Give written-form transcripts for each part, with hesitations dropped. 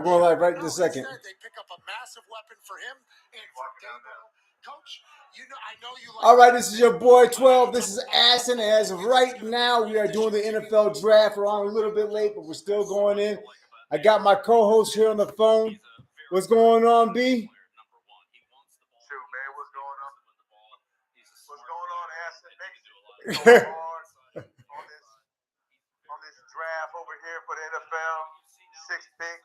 We're going live right this second. They pick up a massive weapon for him and for Dabo. Coach, I know you like. All right, this is your boy 12. This is Assen. As of right now, we are doing the NFL draft. We're on a little bit late, but we're still going in. I got my co-host here on the phone. What's going on, B? Shoot, man, what's going on? What's going on, Assen? Going on this draft over here for the NFL. 6th pick.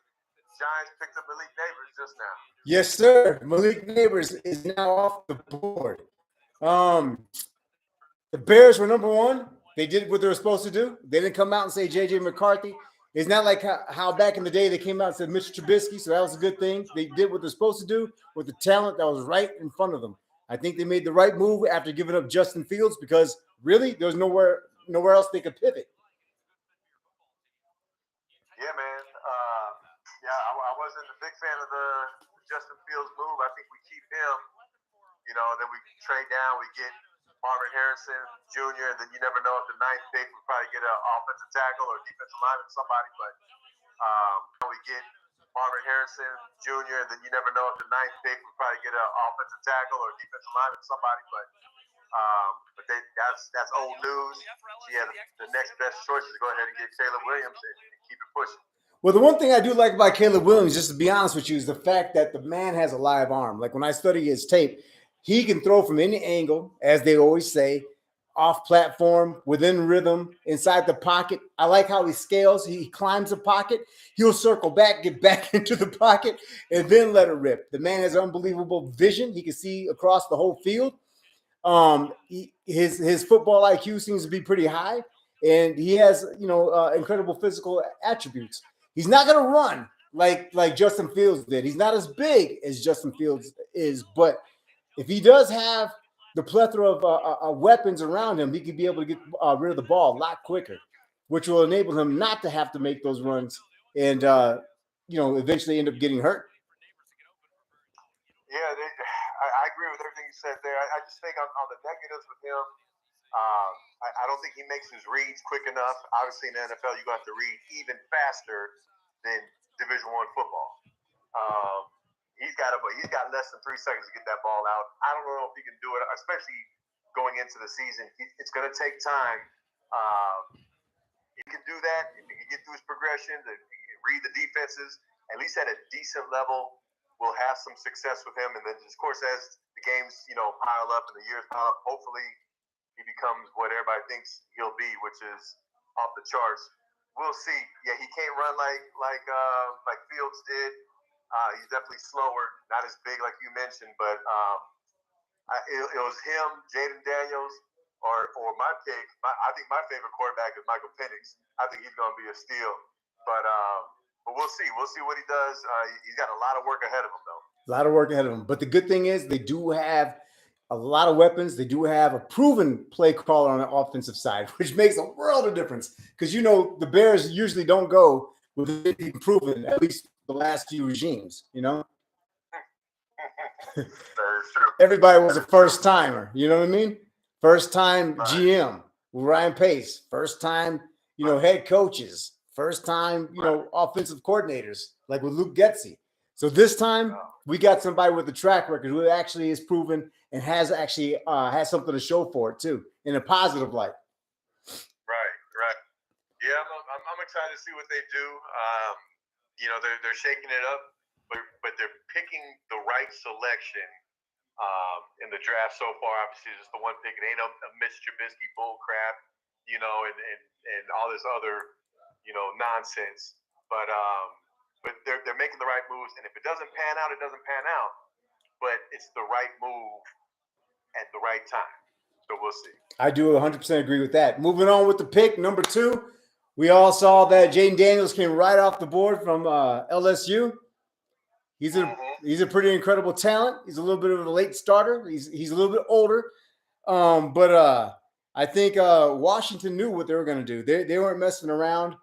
Giants picked up Malik Neighbors just now. Yes, sir. Malik Neighbors is now off the board. The Bears were number one. They did what they were supposed to do. They didn't come out and say J.J. McCarthy. It's not like how back in the day they came out and said Mitch Trubisky, so that was a good thing. They did what they're supposed to do with the talent that was right in front of them. I think they made the right move after giving up Justin Fields because really there was nowhere else they could pivot. Yeah, man. I wasn't a big fan of the Justin Fields move. I think we keep him, then we trade down, we get Marvin Harrison Jr., and then you never know if the 9th pick we'll probably get an offensive tackle or defensive lineman, somebody. But we get Marvin Harrison Jr., and then you never know if the 9th pick we'll probably get an offensive tackle or defensive lineman, somebody. But that's old news. Yeah, the next best choice is to go ahead and get Caleb Williams and keep it pushing. Well, the one thing I do like about Caleb Williams, just to be honest with you, is the fact that the man has a live arm. Like when I study his tape, he can throw from any angle, as they always say, off platform, within rhythm, inside the pocket. I like how he scales. He climbs the pocket. He'll circle back, get back into the pocket, and then let it rip. The man has unbelievable vision. He can see across the whole field. His football IQ seems to be pretty high, and he has incredible physical attributes. He's not going to run like Justin Fields did. He's not as big as Justin Fields is, but if he does have the plethora of weapons around him, he could be able to get rid of the ball a lot quicker, which will enable him not to have to make those runs and eventually end up getting hurt. Yeah, I agree with everything you said there. I just think on the negatives with him, I don't think he makes his reads quick enough. Obviously, in the NFL, you have to read even faster than Division I football. He's got less than 3 seconds to get that ball out. I don't know if he can do it, especially going into the season. It's going to take time. He can do that. If he can get through his progressions and read the defenses, at least at a decent level, we'll have some success with him. And then, of course, as the games, pile up and the years pile up, hopefully he becomes what everybody thinks he'll be, which is off the charts. We'll see. Yeah, he can't run like Fields did. He's definitely slower, not as big like you mentioned, but it was him, Jaden Daniels, or my pick. I think my favorite quarterback is Michael Penix. I think he's going to be a steal. But we'll see. We'll see what he does. He's got a lot of work ahead of him, though. A lot of work ahead of him. But the good thing is they do have a lot of weapons. They do have a proven play caller on the offensive side, which makes a world of difference. Because, the Bears usually don't go with anything proven, at least the last few regimes, Everybody was a first timer, you know what I mean? First time GM with Ryan Pace, first time, head coaches, first time, offensive coordinators, like with Luke Getsy. So this time we got somebody with a track record who actually is proven and has actually has something to show for it too, in a positive light. Right. Yeah, I'm excited to see what they do. They're shaking it up, but they're picking the right selection in the draft so far. Obviously, just the one pick. It ain't a Mitch Trubisky bull crap, and all this other, nonsense. But they're making the right moves, and if it doesn't pan out, it doesn't pan out. But it's the right move at the right time. So we'll see. I do 100% agree with that. Moving on with the pick, number 2. We all saw that Jaden Daniels came right off the board from LSU. He's a pretty incredible talent. He's a little bit of a late starter. He's a little bit older, but I think Washington knew what they were going to do. They weren't messing around,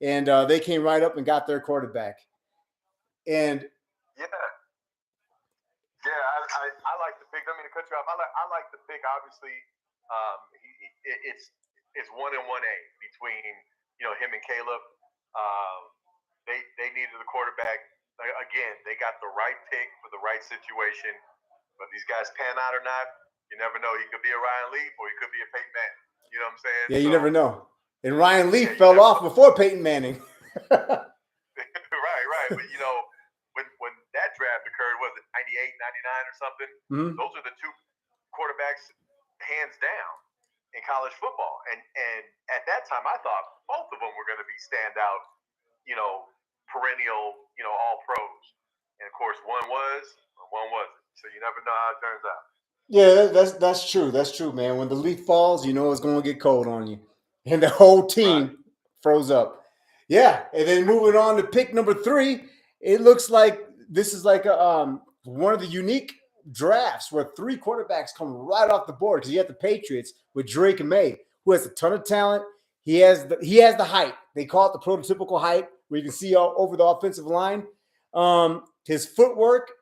and they came right up and got their quarterback. And I like the pick. I mean, to cut you off, I like the pick. Obviously, it's 1 and 1A between him and Caleb. They needed the quarterback. again, they got the right pick for the right situation. But these guys pan out or not, you never know. He could be a Ryan Leaf or he could be a Peyton Manning. You know what I'm saying? Yeah, you never know. And Ryan Leaf you fell never off know. before Peyton Manning. right. But, you know, when that draft occurred, was it 98, 99 or something? Mhm. Those are the two quarterbacks hands down in college football. And at that time, I thought both of them were going to be standout, perennial, all pros. And, of course, one was, one wasn't. So you never know how it turns out. Yeah, that's true. That's true, man. When the leaf falls, you know it's going to get cold on you. And the whole team froze up. Yeah, and then moving on to pick number 3, it looks like this is like one of the unique drafts where 3 quarterbacks come right off the board because you have the Patriots with Drake May, who has a ton of talent. He has the height. They call it the prototypical height, where you can see all over the offensive line. His footwork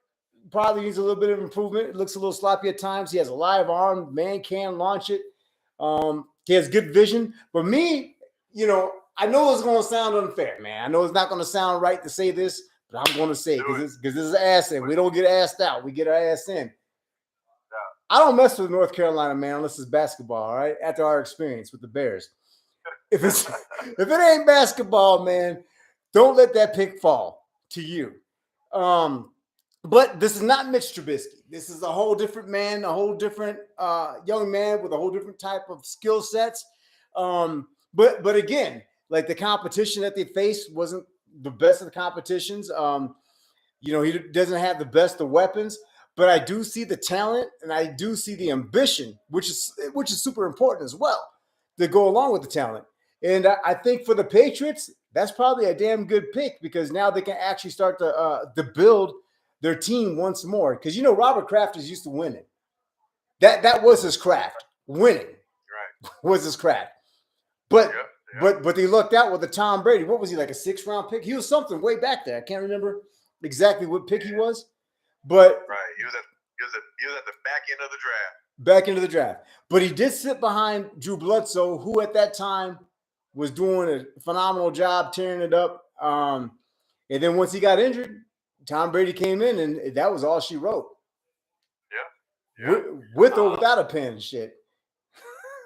probably needs a little bit of improvement. It looks a little sloppy at times. He has a live arm. Man can launch it. He has good vision. But me, I know it's going to sound unfair, man. I know it's not going to sound right to say this, but I'm going to say it because this is an ass in. We don't get asked out. We get our ass in. I don't mess with North Carolina, man, unless it's basketball, all right? After our experience with the Bears. If it ain't basketball, man, don't let that pick fall to you. But this is not Mitch Trubisky. This is a whole different man, a whole different young man with a whole different type of skill sets. But again, like the competition that they faced wasn't the best of the competitions. He doesn't have the best of weapons, but I do see the talent and I do see the ambition, which is super important as well, to go along with the talent. And I think for the Patriots, that's probably a damn good pick because now they can actually start to build their team once more. Because Robert Kraft is used to winning. That was his craft. Winning was his craft. But they lucked out with the Tom Brady. What was he, like a 6th-round pick? He was something way back there. I can't remember exactly what pick he was. But he was at the back end of the draft. Back into the draft. But he did sit behind Drew Bledsoe, who at that time was doing a phenomenal job tearing it up. And then once he got injured, Tom Brady came in, and that was all she wrote. Yeah. With or without a pen, shit.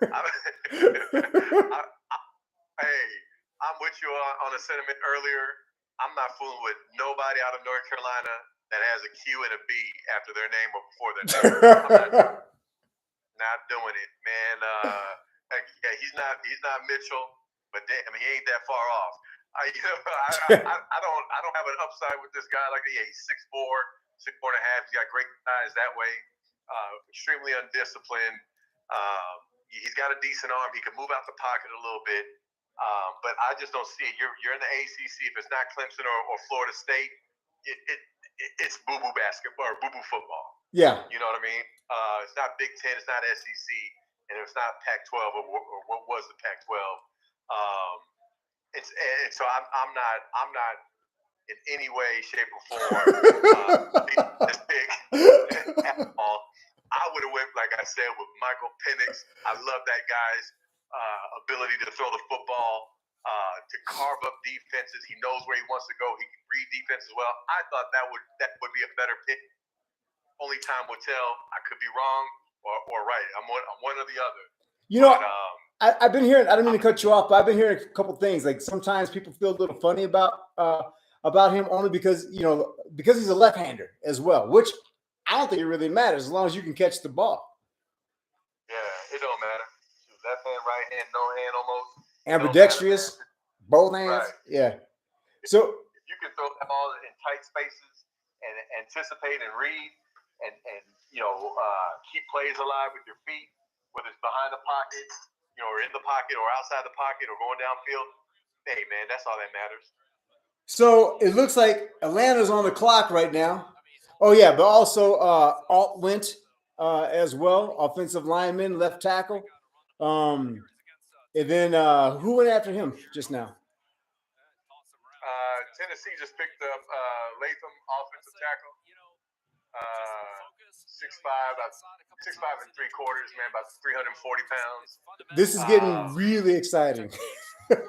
Hey, I'm with you on a sentiment earlier. I'm not fooling with nobody out of North Carolina that has a Q and a B after their name or before their name. Not doing it, man. He's not Mitchell, but damn, he ain't that far off. I don't have an upside with this guy. Like, yeah, he's 6'4", 6'4 and a half. He's got great size that way. Extremely undisciplined. He's got a decent arm. He can move out the pocket a little bit. But I just don't see it. You're in the ACC. If it's not Clemson or Florida State, it's boo-boo basketball or boo-boo football. Yeah. You know what I mean? It's not Big Ten. It's not SEC. And it's not Pac-12 or what was the Pac-12. So I'm not in any way, shape, or form this big at all. I would have went, like I said, with Michael Penix. I love that guy's ability to throw the football, to carve up defenses. He knows where he wants to go. He can read defense as well. I thought that would be a better pick. Only time will tell. I could be wrong or right. I'm one or the other. I've been hearing. I don't mean to cut you off, but I've been hearing a couple things. Like sometimes people feel a little funny about him only because he's a left-hander as well, which I don't think it really matters as long as you can catch the ball. Yeah, it don't matter. Left hand, right hand, no hand almost. Ambidextrous, both hands. Right. Yeah. So if you can throw the ball in tight spaces and anticipate and read and keep plays alive with your feet, whether it's behind the pocket, or in the pocket or outside the pocket or going downfield, hey man, that's all that matters. So it looks like Atlanta's on the clock right now. Oh yeah, but also Alt Went as well, offensive lineman, left tackle. And then who went after him just now? Tennessee just picked up Latham, offensive tackle. 6'5", 6'5" and 3/4, man, about 340 pounds. This is getting really exciting. That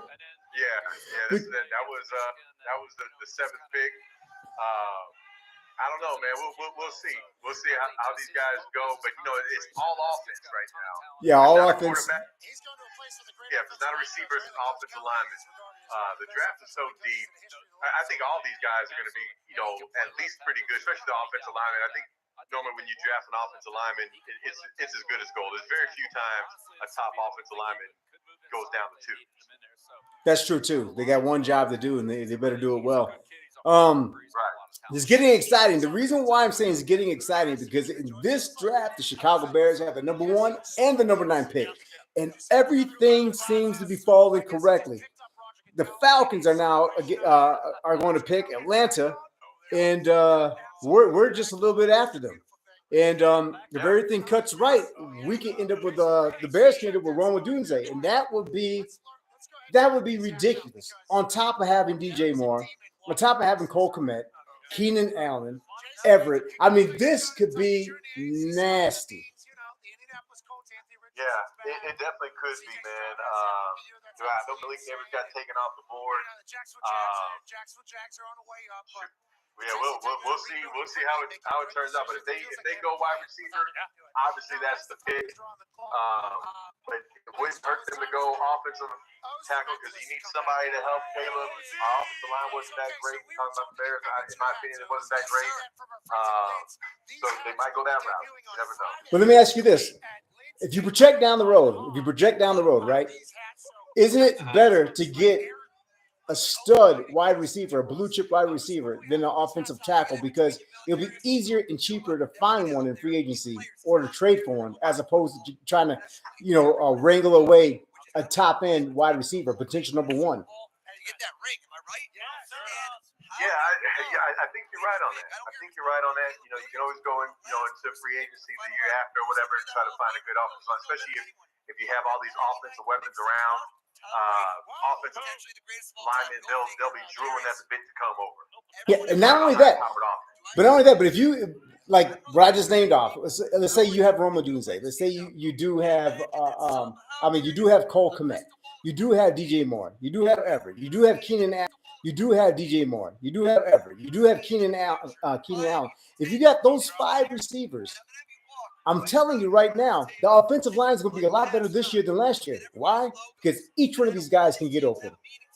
was the 7th pick. know, man. We'll see. We'll see how these guys go. But it's all offense right now. Yeah, all Not a offense. quarterback. Yeah, if it's not a receiver, it's an offensive lineman. The draft is so deep. I think all these guys are going to be, at least pretty good, especially the offensive lineman. I think normally when you draft an offensive lineman, it's as good as gold. There's very few times a top offensive lineman goes down to 2. That's true too. They got one job to do, and they better do it well. Right. It's getting exciting. The reason why I'm saying it's getting exciting is because in this draft, the Chicago Bears have the number 1 and the number 9 pick, and everything seems to be falling correctly. The Falcons are now are going to pick Atlanta, and we're just a little bit after them. And if everything cuts right, we can end up with the Bears can end up with Rome Odunze, and that would be ridiculous. On top of having DJ Moore, on top of having Cole Kmet, Keenan Allen, Everett. I mean, this could be nasty. Yeah, it definitely could be, man. I know Malik Neighbors got taken off the board. Yeah, we'll see. We'll see how it turns out. But if they go wide receiver, obviously that's the pick. But it wouldn't hurt them to go offensive tackle because you need somebody to help Caleb. Our offensive line wasn't that great. Talking about the Bears, in my opinion, it wasn't that great. So they might go that route. You never know. But let me ask you this: if you project down the road, right? Isn't it better to get a stud wide receiver, a blue chip wide receiver, than an offensive tackle, because it'll be easier and cheaper to find one in free agency or to trade for one, as opposed to trying to, wrangle away a top end wide receiver, potential number 1. Yeah, I think you're right on that. You can always go into free agency the year after or whatever and try to find a good offensive line, especially if you have all these offensive weapons around. Offensive linemen, they'll be drooling at the bit to come over. Yeah, and not only that, but if you like what I just named off, let's say you have Rome Odunze, let's say you do have you do have Cole Kmet, you do have DJ Moore, you do have Everett, you do have Keenan Allen, you do have DJ Moore, you do have Everett, you do have Keenan Allen. If you got those 5 receivers, I'm telling you right now, the offensive line is going to be a lot better this year than last year. Why? Because each one of these guys can get open.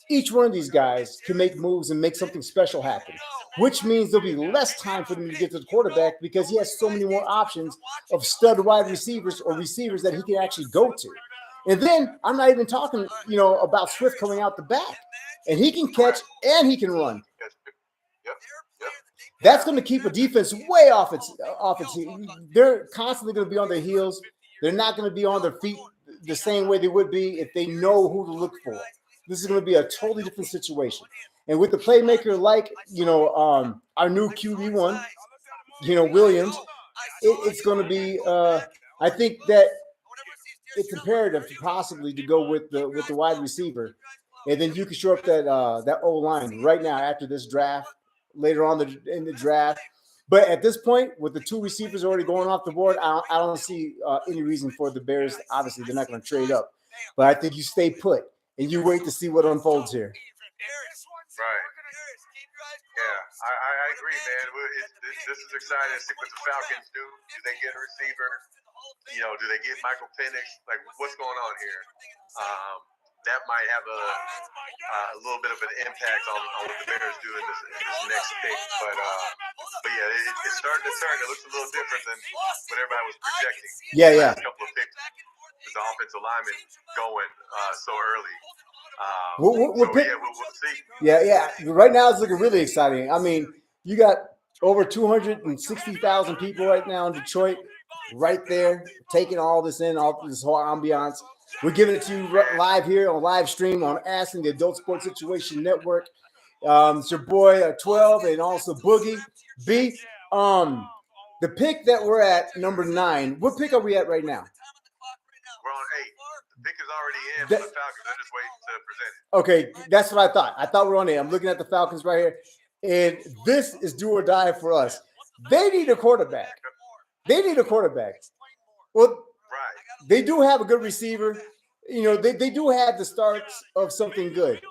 Each one of these guys can make moves and make something special happen, which means there'll be less time for them to get to the quarterback because he has so many more options of stud wide receivers or receivers that he can actually go to. And then I'm not even talking, about Swift coming out the back, and he can catch and he can run. That's going to keep a defense way off its. They're constantly going to be on their heels. They're not going to be on their feet the same way they would be if they know who to look for. This is going to be a totally different situation. And with the playmaker like, our new QB1, Williams, it's going to be, I think that it's imperative possibly to go with the wide receiver. And then you can shore up that O-line right now after this draft, later on in the draft. But at this point, with the 2 receivers already going off the board, I don't see any reason for the Bears. Obviously, they're not going to trade up. But I think you stay put and you wait to see what unfolds here. Right. Yeah, I agree, man. This is exciting to see what the Falcons do. Do they get a receiver? Do they get Michael Penix? Like, what's going on here? That might have a little bit of an impact on what the Bears do in this next pick. But yeah, it's starting to turn. It looks a little different than what everybody was projecting. Yeah. A couple of picks with the offensive lineman going so early. We'll see. Yeah. Right now, it's looking really exciting. I mean, you got over 260,000 people right now in Detroit, right there, taking all this in, all this whole ambiance. We're giving it to you live here on live stream on Asking the Adult Sports Situation Network. It's your boy 12 and also Boogie B. The pick that we're at, number 9. What pick are we at right now? We're on 8. The pick is already in for the Falcons. They're just waiting to present it. Okay, that's what I thought. I thought we were on 8. I'm looking at the Falcons right here, and this is do or die for us. They need a quarterback. Well, they do have a good receiver. They do have the starts of something good.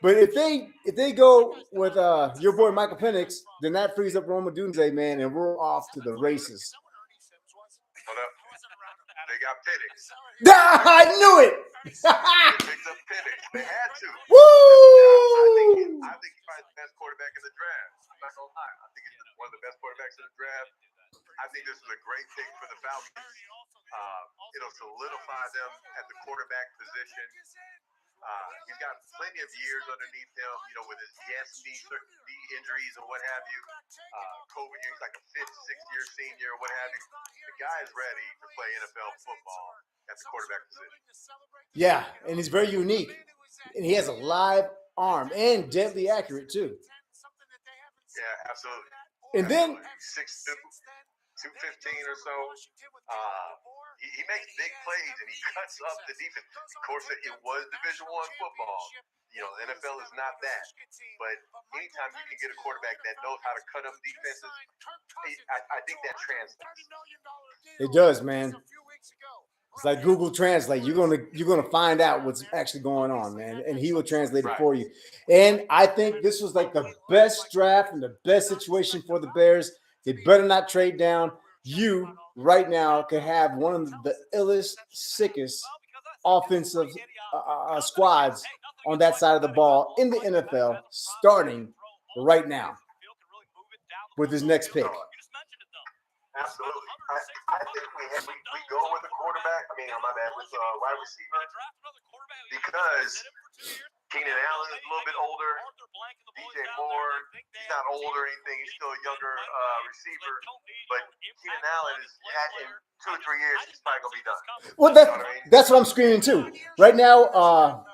But if they go with your boy Michael Penix, then that frees up Rome Odunze, man, and we're off to the races. Hold up. They got Penix. I knew it. They picked up Penix. They had to. Woo! I think he probably the best quarterback in the draft. I'm not gonna lie. I think he's one of the best quarterbacks in the draft. I think this is a great pick for the Falcons. It'll solidify them at the quarterback position. He's got plenty of years underneath him, with his knee injuries or what have you. COVID year, he's like a fifth, sixth-year senior or what have you. The guy is ready to play NFL football at the quarterback position. Yeah, and he's very unique. And he has a live arm and deadly accurate, too. Yeah, absolutely. And then 6'2", 215 or so. He makes big plays and he cuts up the defense. Of course, it was Division I football. The NFL is not that. But anytime you can get a quarterback that knows how to cut up defenses, I think that translates. it does, man. It's like Google Translate. You're gonna find out what's actually going on, man, and he will translate it for you. And I think this was like the best draft and the best situation for the Bears. They better not trade down. You right now can have one of the illest, sickest offensive squads on that side of the ball in the NFL, starting right now with his next pick. Absolutely. I think we go with a quarterback. With a wide receiver, because Keenan Allen is a little bit older. DJ Moore, he's not old or anything. He's still a younger receiver. But Keenan Allen is in 2 or 3 years, he's probably gonna be done. Well, that's what I'm screaming too. Right now,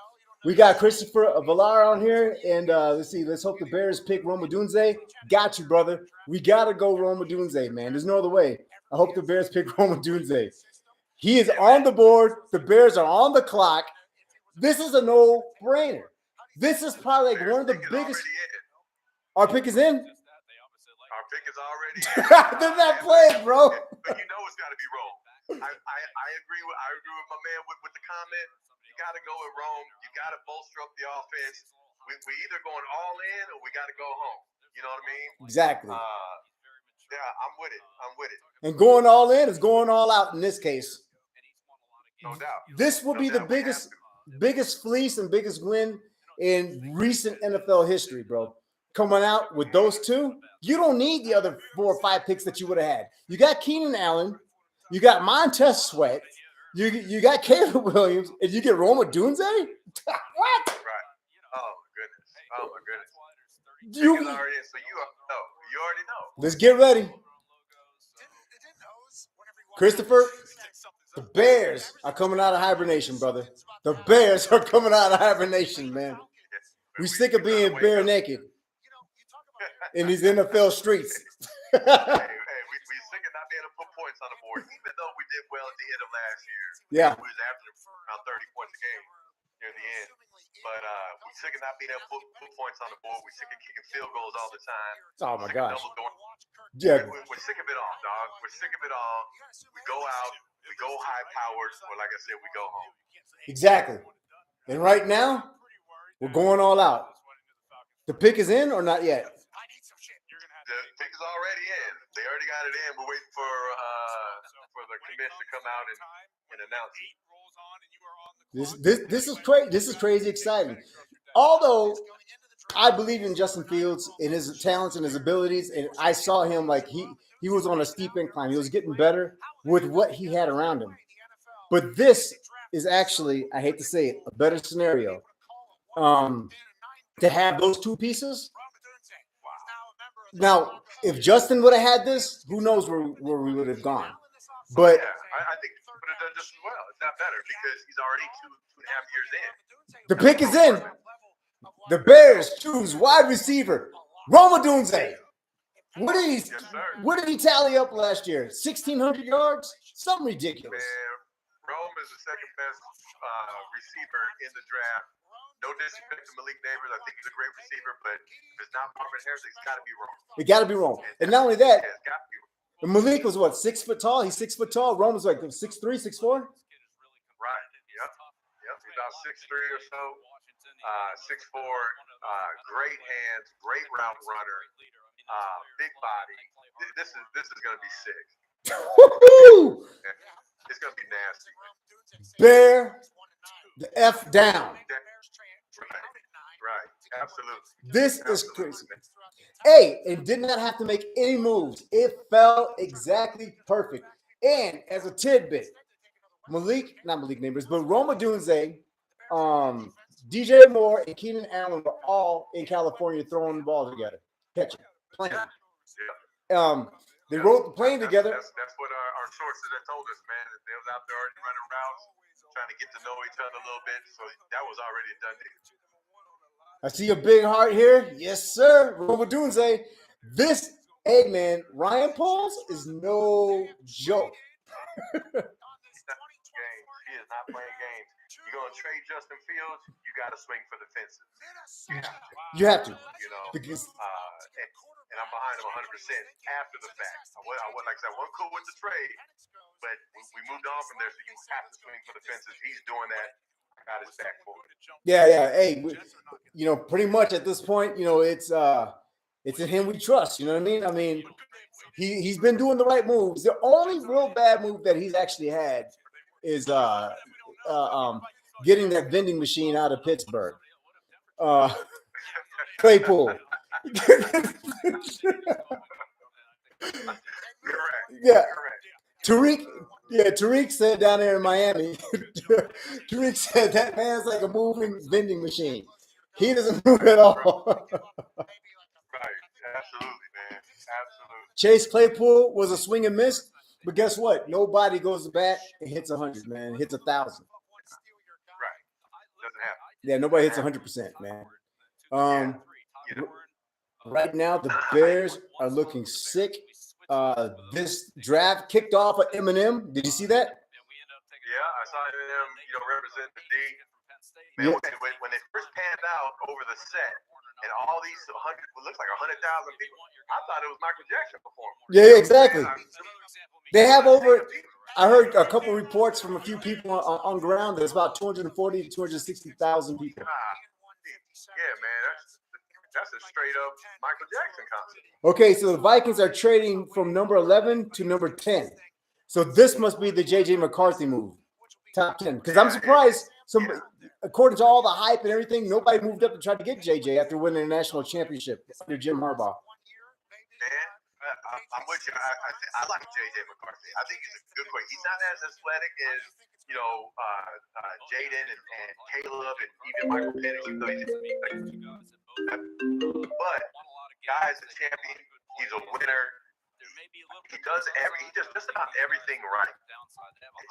we got Christopher Villar on here, and let's see. Let's hope the Bears pick Rome Odunze. Got you, brother. We gotta go Rome Odunze, man. There's no other way. I hope the Bears pick Rome Odunze. He is on the board. The Bears are on the clock. This is a no-brainer. This is probably like one of the biggest. Our pick is in. Our pick is already in. They're not playing, bro. But it's got to be Rome. I agree with my man with the comment. You got to go with Rome. You got to bolster up the offense. We either going all in or we got to go home. You know what I mean? Exactly. Yeah, I'm with it. And going all in is going all out in this case. No doubt. This will be the biggest fleece and biggest win in recent NFL history, bro. Coming out with those two, you don't need the other 4 or 5 picks that you would have had. You got Keenan Allen, you got Montez Sweat, you got Caleb Williams, and you get Rome Odunze? What? Right. Oh my goodness. You already know. Let's get ready. Christopher, the Bears are coming out of hibernation, brother. The Bears are coming out of hibernation, man. We sick of being bare naked in these NFL streets. Hey, we sick of not being able to put points on the board, even though we did well at the end of last year. Yeah. We was averaging around 30 points a game near the end. But we sick of not being able to put points on the board. We sick of kicking field goals all the time. Oh my gosh. Yeah. We're sick of it all, dog. We're sick of it all. We go out, we go high powered, or like I said, we go home. Exactly. And right now, we're going all out. The pick is in or not yet? The pick is already in. They already got it in. We're waiting for the commission to come out and announce it. This is crazy. This is crazy exciting. Although I believe in Justin Fields and his talents and his abilities, and I saw him like he was on a steep incline. He was getting better with what he had around him. But this is actually, I hate to say it, a better scenario. To have those two pieces. Now, if Justin would have had this, who knows where we would have gone. But I think he would have done just as well. It's not better because he's already 2.5 years in. The pick is in. The Bears choose wide receiver Rome Odunze. What did he tally up last year? 1,600 yards? Something ridiculous. Man, Rome is the second best receiver in the draft. No disrespect to Malik Neighbors. I think he's a great receiver, but if it's not Marvin Harrison, it's got to be Rome. It got to be Rome. And not only that, it's got to be Rome. Rome. Malik was what, 6 foot tall? He's 6 foot tall. Rome was like 6'3", 6'4". Right. Yep. He's about 6'3" or so. 6'4", great hands, great route runner, big body. This is gonna be sick. Woo-hoo! It's gonna be nasty. Bear the F down. Right. Absolutely. This is Absolutely, crazy. man. Hey, it did not have to make any moves. It fell exactly perfect. And as a tidbit, not Malik Neighbors, but Roma Dunze, DJ Moore, and Keenan Allen were all in California throwing the ball together, catching, playing. Yeah. They wrote the plane together. That's what our sources had told us, man. That they was out there already running routes, trying to get to know each other a little bit. So that was already a done deal. I see a big heart here. Yes, sir. Roma Dunze. This Eggman, Ryan Pauls, is no joke. Games. He is not playing games. You're going to trade Justin Fields, you got to swing for the fences. You have to. You know, Because and I'm behind him 100% after the fact. I like I said, I wasn't cool with the trade, but we moved on from there, so you have to swing for the fences. He's doing that. I got his back for it. yeah. Hey, pretty much at this point, it's in him we trust. You know what I mean? I mean, he's been doing the right moves. The only real bad move that he's actually had is getting that vending machine out of Pittsburgh. Claypool. Yeah. Tariq said down there in Miami, Tariq said that man's like a moving vending machine. He doesn't move at all. Right. Absolutely, man. Absolutely. Chase Claypool was a swing and miss, but guess what? Nobody goes to bat and hits 100, man. Hits 1,000. Right. Doesn't happen. Yeah, nobody hits 100%, man. Right now, the Bears are looking sick. This draft kicked off at Eminem. Did you see that? Yeah, I saw Eminem, represent the D. Man, when they first panned out over the set, and all these 100, what looks like 100,000 people, I thought it was Michael Jackson performing. Yeah, exactly. They have I heard a couple reports from a few people on ground. There's about 240 to 260,000 people. Yeah, man, that's a straight up Michael Jackson concert. Okay, so the Vikings are trading from number 11 to number 10. So this must be the J.J. McCarthy move, top 10. Because I'm surprised. According to all the hype and everything, nobody moved up to try to get J.J. after winning a national championship under Jim Harbaugh. Man, I'm with you. I like J.J. McCarthy. I think he's a good player. He's not as athletic as Jaden and Caleb and even Michael Penix. But guy's a champion. He's a winner. He does just about everything right.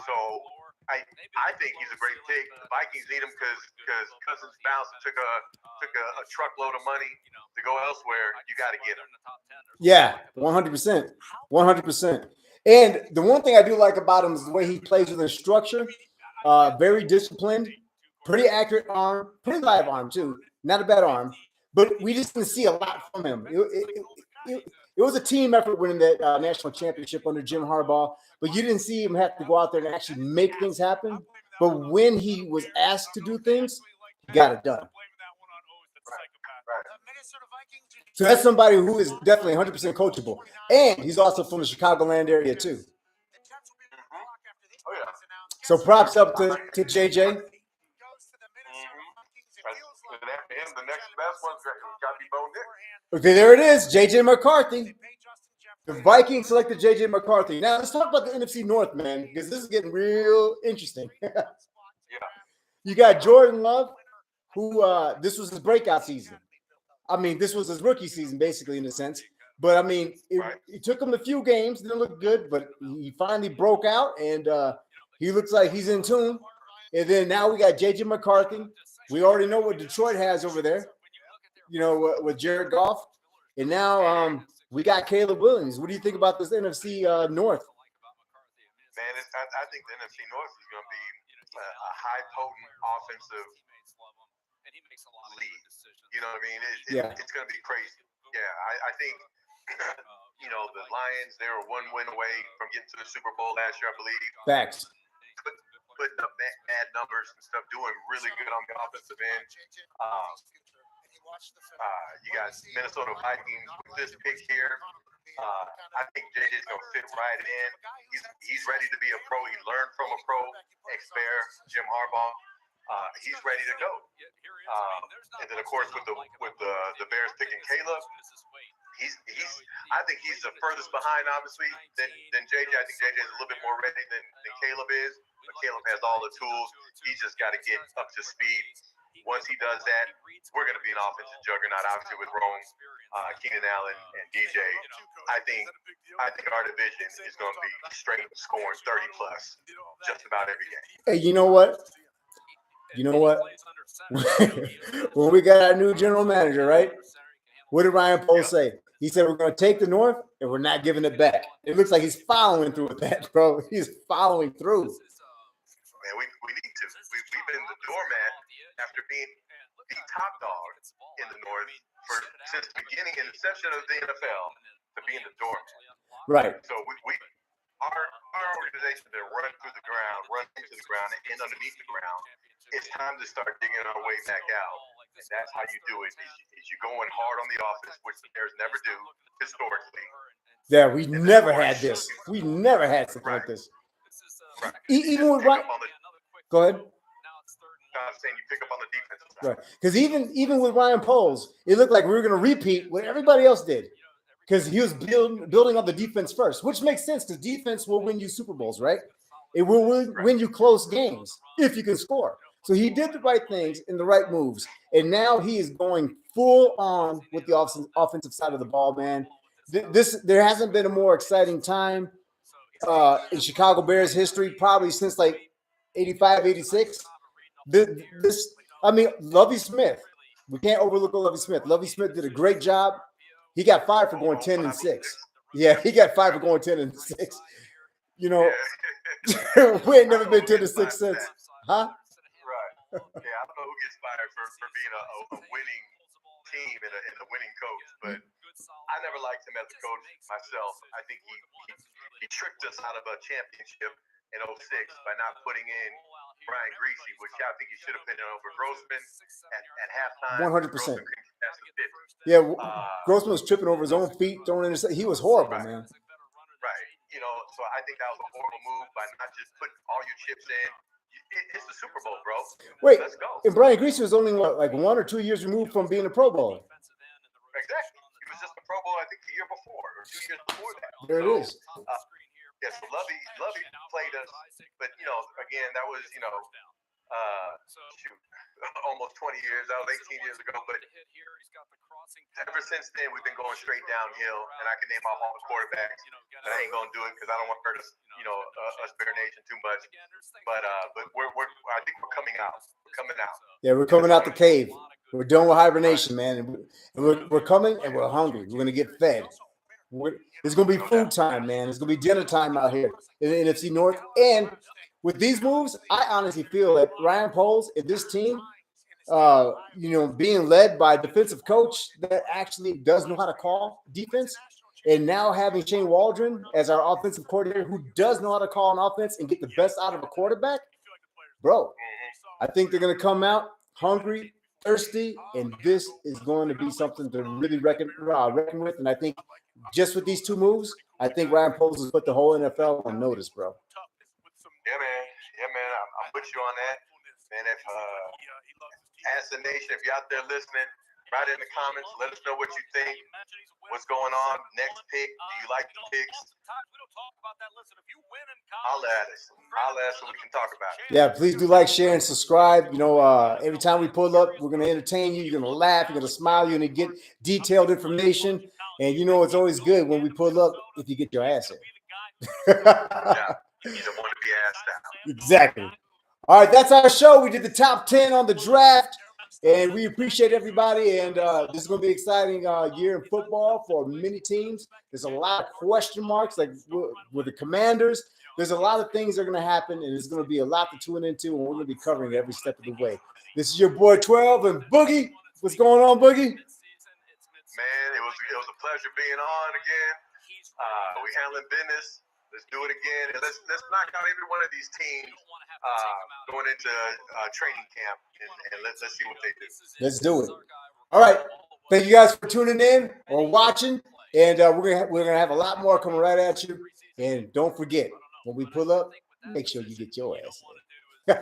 So I think he's a great pick. The Vikings need him because Cousins bounced and took a truckload of money to go elsewhere. You got to get him. Yeah, 100%, 100%. And the one thing I do like about him is the way he plays with his structure. Very disciplined, pretty accurate arm, pretty live arm too. Not a bad arm, but we just didn't see a lot from him. It was a team effort winning that national championship under Jim Harbaugh, but you didn't see him have to go out there and actually make things happen. But when he was asked to do things, he got it done. So that's somebody who is definitely 100% coachable. And he's also from the Chicagoland area too. Oh, yeah. So props up to JJ. The next best one's got to be Bo Nix. Okay, there it is. JJ McCarthy. The Vikings selected JJ McCarthy. Now let's talk about the NFC North, man, because this is getting real interesting. Yeah. You got Jordan Love, who this was his breakout season. I mean, this was his rookie season, basically, in a sense. But I mean, it took him a few games, didn't look good, but he finally broke out, and he looks like he's in tune. And then now we got JJ McCarthy. We already know what Detroit has over there, with Jared Goff. And now we got Caleb Williams. What do you think about this NFC North? Man, I think the NFC North is going to be a high potent offensive league. You know what I mean? It's going to be crazy. Yeah, I think, the Lions, they were one win away from getting to the Super Bowl last year, I believe. Facts. putting up mad numbers and stuff, doing really good on the offensive end. You got Minnesota Vikings with this pick here. I think JJ's going to fit right in. He's ready to be a pro. He learned from a pro, ex-Bear, Jim Harbaugh. He's ready to go. And then, of course, with the Bears picking Caleb, I think he's the furthest behind, obviously, than JJ. I think JJ is a little bit more ready than Caleb is. But Caleb has all the tools. He's just got to get up to speed. Once he does that, we're going to be an offensive juggernaut, obviously, with Rome, Keenan Allen, and DJ. I think our division is going to be straight scoring 30-plus just about every game. Hey, you know what? When we got our new general manager, right? What did Ryan Poles say? He said, we're going to take the North, and we're not giving it back. It looks like he's following through with that, bro. He's following through. Man, we need to. We've been the doormat after being the top dog in the North since the beginning and inception of the NFL to being the doormat. Right. So our organization has been run through the ground, run into the ground, and underneath the ground. It's time to start digging our way back out. And that's how you do it. Is you going hard on the offense, which the Bears never do historically. Yeah, we never had this. We never had something like this. Right. Even with Ryan, go ahead. I'm saying you pick up on the defensive side. Right, because even with Ryan Poles, it looked like we were going to repeat what everybody else did, because he was building on the defense first, which makes sense because defense will win you Super Bowls, right? It will win you close games if you can score. So he did the right things and the right moves, and now he is going full on with the offensive side of the ball, man. There hasn't been a more exciting time in Chicago Bears history, probably since like 85, 86. Lovie Smith. We can't overlook Lovie Smith. Lovie Smith did a great job. He got fired for going 10-6. Yeah, he got fired for going 10-6. You know, we ain't never been 10-6 since, huh? Right. Yeah, I don't know who gets fired for being a winning team and a winning coach, but I never liked him as a coach myself. I think he tricked us out of a championship in 06 by not putting in Brian Griese, which I think he should have been over Grossman at halftime. 100%. Yeah, Grossman was tripping over his own feet, throwing interceptions. He was horrible, man. Right. You know, so I think that was a horrible move by not just putting all your chips in. It's the Super Bowl, bro. Wait, let's go. And Brian Griese was only like 1 or 2 years removed from being a Pro Bowler. Exactly. He was just a Pro Bowl, I think, the year before or 2 years before that. There it is. Yeah, so Lovie played us, but again, that was almost 20 years. That was 18 years ago. But ever since then, we've been going straight downhill, and I can name off all the quarterbacks. But I ain't gonna do it because I don't want to hurt us, us Bear Nation too much. But I think we're coming out. We're coming out. Yeah, we're coming out the cave. We're done with hibernation, man, and we're coming, and we're hungry. We're gonna get fed. It's going to be food time, man. It's going to be dinner time out here in the NFC North. And with these moves, I honestly feel that Ryan Poles and this team, being led by a defensive coach that actually does know how to call defense, and now having Shane Waldron as our offensive coordinator who does know how to call an offense and get the best out of a quarterback, bro, I think they're going to come out hungry, thirsty, and this is going to be something to really reckon with. And I think just with these two moves, I think Ryan Poles has put the whole NFL on notice, bro. Yeah, man. I'm with you on that. And if as the nation, if you're out there listening, write in the comments. Let us know what you think. What's going on? Next pick. Do you like the picks? Holla at us. So we can talk about it. Yeah, please do like, share, and subscribe. Every time we pull up, we're going to entertain you. You're going to laugh. You're going to smile. You're going to get detailed information. And it's always good when we pull up if you get your ass in. Yeah, you don't want to be asked out. Exactly. All right, that's our show. We did the top 10 on the draft, and we appreciate everybody. And this is going to be an exciting year in football for many teams. There's a lot of question marks, like with the Commanders. There's a lot of things that are going to happen, and it's going to be a lot to tune into, and we're going to be covering every step of the way. This is your boy 12 and Boogie. What's going on, Boogie? Man, it was a pleasure being on again. We handling business. Let's do it again, and let's knock out every one of these teams going into training camp, and let's see what they do. Let's do it. All right. Thank you guys for tuning in or watching, and we're gonna have a lot more coming right at you. And don't forget, when we pull up, make sure you get your ass in.